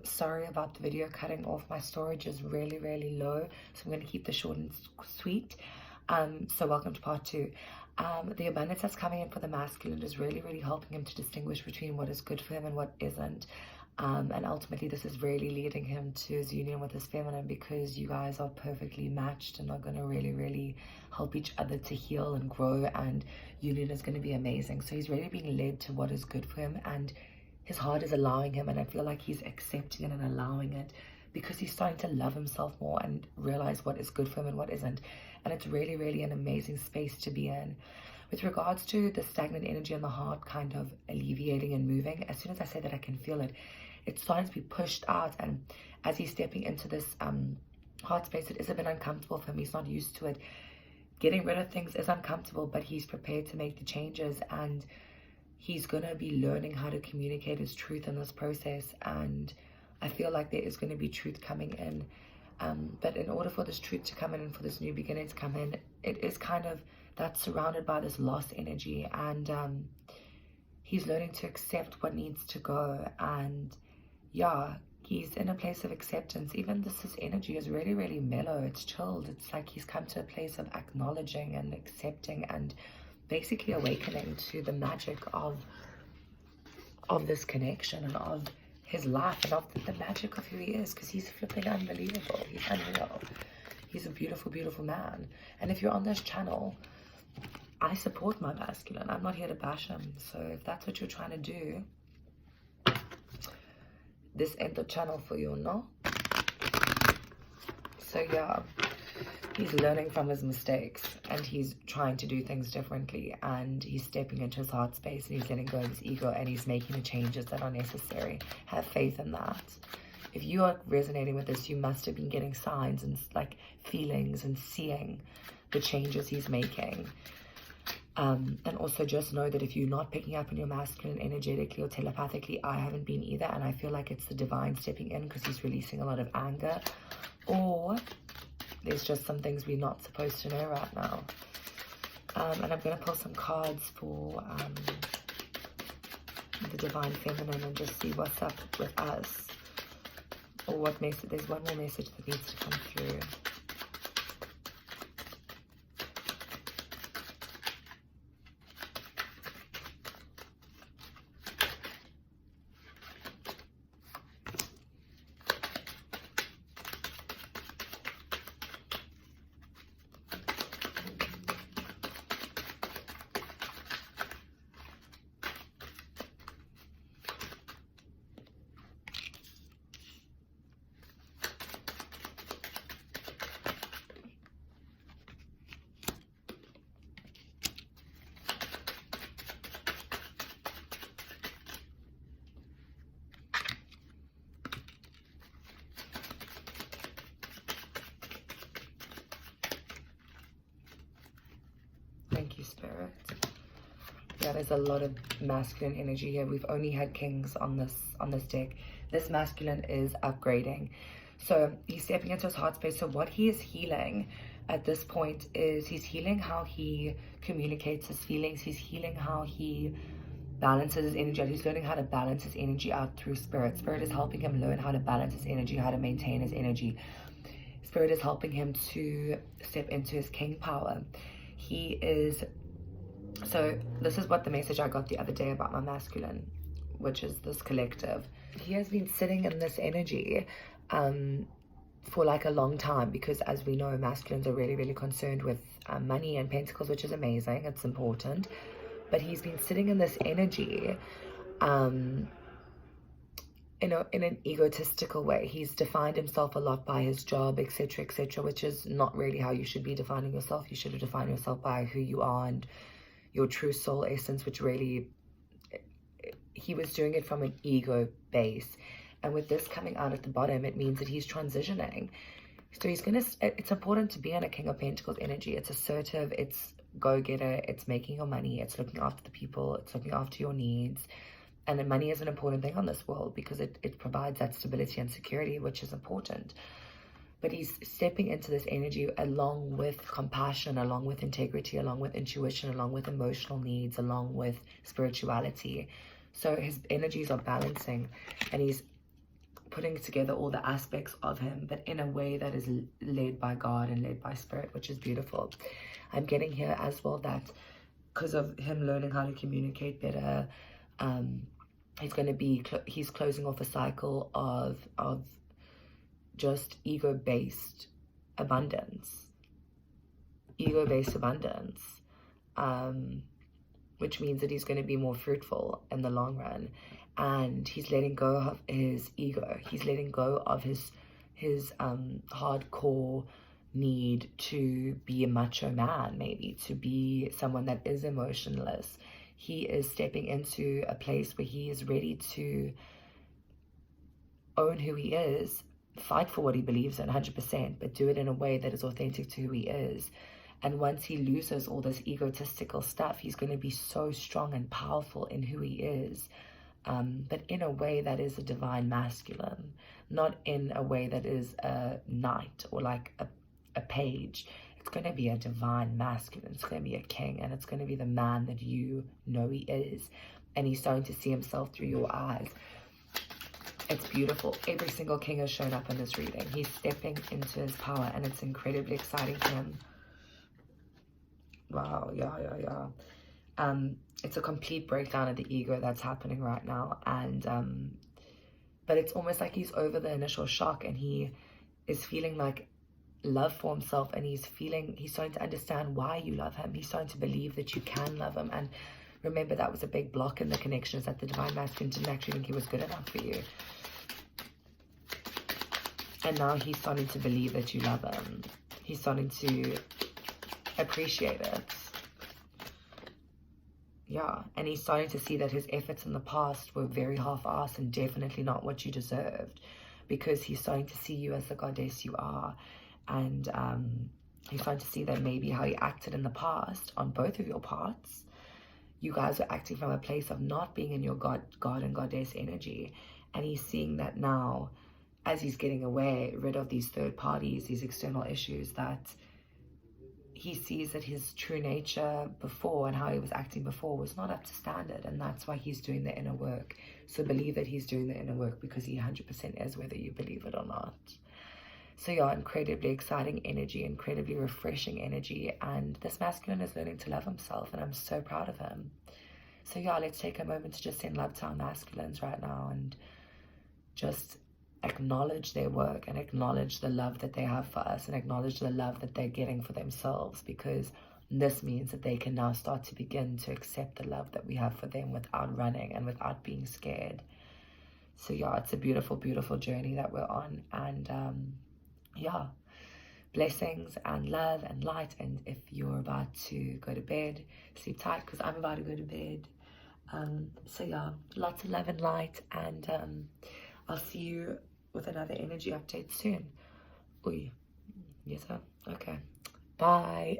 Sorry about the video cutting off. My storage is really low, so I'm going to keep this short and sweet. So welcome to part 2. The abundance that's coming in for the masculine is really helping him to distinguish between what is good for him and what isn't. And ultimately this is really leading him to his union with his feminine, because you guys are perfectly matched and are going to really help each other to heal and grow, and union is going to be amazing. So he's really being led to what is good for him, and his heart is allowing him, and I feel like he's accepting it and allowing it, because he's starting to love himself more and realize what is good for him and what isn't. And it's really an amazing space to be in. With regards to the stagnant energy in the heart kind of alleviating and moving, as soon as I say that, I can feel it. It's starting to be pushed out, and as he's stepping into this heart space, it is a bit uncomfortable for him. He's not used to it. Getting rid of things is uncomfortable, but he's prepared to make the changes, and he's going to be learning how to communicate his truth in this process. And I feel like there is going to be truth coming in. But in order for this truth to come in and for this new beginning to come in, it is kind of that's surrounded by this lost energy. And he's learning to accept what needs to go. And yeah, he's in a place of acceptance. Even this energy is really mellow. It's chilled. It's like he's come to a place of acknowledging and accepting and basically awakening to the magic of this connection and of his life and of the magic of who he is, because he's flipping unbelievable. He's unreal. He's a beautiful man. And if you're on this channel, I support my masculine. I'm not here to bash him. So if that's what you're trying to do, this ain't the channel for you, no? So yeah, he's learning from his mistakes, and he's trying to do things differently, and he's stepping into his heart space, and he's letting go of his ego, and he's making the changes that are necessary. Have faith in that. If you are resonating with this, you must have been getting signs and like feelings and seeing the changes he's making. And also just know that if you're not picking up on your masculine energetically or telepathically, I haven't been either, and I feel like it's the divine stepping in, because he's releasing a lot of anger, or there's just some things we're not supposed to know right now. And I'm going to pull some cards for the divine feminine and just see what's up with us, or what message. There's one more message that needs to come through. Thank you, Spirit. Yeah, there's a lot of masculine energy here. We've only had kings on this deck. This masculine is upgrading. So he's stepping into his heart space. So what he is healing at this point is he's healing how he communicates his feelings. He's healing how he balances his energy. He's learning how to balance his energy out through Spirit. Spirit is helping him learn how to balance his energy, how to maintain his energy. Spirit is helping him to step into his king power. He is, so this is what the message I got the other day about my masculine, which is this collective. He has been sitting in this energy for like a long time, because as we know, masculines are really concerned with money and pentacles, which is amazing. It's important. But he's been sitting in this energy in an egotistical way. He's defined himself a lot by his job, etc., which is not really how you should be defining yourself. You should define yourself by who you are and your true soul essence, which really, he was doing it from an ego base. And with this coming out at the bottom, it means that he's transitioning. So it's important to be in a King of Pentacles energy. It's assertive, it's go-getter, it's making your money, it's looking after the people, it's looking after your needs. And the money is an important thing on this world, because it provides that stability and security, which is important. But he's stepping into this energy along with compassion, along with integrity, along with intuition, along with emotional needs, along with spirituality. So his energies are balancing, and he's putting together all the aspects of him, but in a way that is led by God and led by spirit, which is beautiful. I'm getting here as well that because of him learning how to communicate better, he's closing off a cycle of just ego-based abundance, which means that he's going to be more fruitful in the long run. And he's letting go of his ego. He's letting go of his hardcore need to be a macho man, maybe to be someone that is emotionless. He is stepping into a place where he is ready to own who he is, fight for what he believes in 100%, but do it in a way that is authentic to who he is. And once he loses all this egotistical stuff, he's going to be so strong and powerful in who he is. But in a way that is a divine masculine, not in a way that is a knight or like a page. It's going to be a divine masculine. It's going to be a king, and it's going to be the man that you know he is. And he's starting to see himself through your eyes. It's beautiful. Every single king has shown up in this reading. He's stepping into his power, and it's incredibly exciting to him. Wow, yeah. It's a complete breakdown of the ego that's happening right now, and but it's almost like he's over the initial shock, and he is feeling like love for himself, and he's starting to understand why you love him. He's starting to believe that you can love him. And remember, that was a big block in the connection, is that the divine masculine didn't actually think he was good enough for you. And now he's starting to believe that you love him. He's starting to appreciate it. Yeah, and he's starting to see that his efforts in the past were very half-assed and definitely not what you deserved, because he's starting to see you as the goddess you are. And he's starting to see that maybe how you acted in the past on both of your parts, you guys were acting from a place of not being in your God and goddess energy. And he's seeing that now, as he's getting rid of these third parties, these external issues, that he sees that his true nature before and how he was acting before was not up to standard. And that's why he's doing the inner work. So believe that he's doing the inner work, because he 100% is, whether you believe it or not. So yeah, incredibly exciting energy, incredibly refreshing energy. And this masculine is learning to love himself, and I'm so proud of him. So yeah, let's take a moment to just send love to our masculines right now, and just acknowledge their work, and acknowledge the love that they have for us, and acknowledge the love that they're getting for themselves, because this means that they can now start to begin to accept the love that we have for them without running and without being scared. So yeah, it's a beautiful, beautiful journey that we're on. And yeah, blessings and love and light. And if you're about to go to bed, sleep tight, because I'm about to go to bed. So yeah, lots of love and light, and I'll see you with another energy update soon. Yes, sir. Okay. Bye.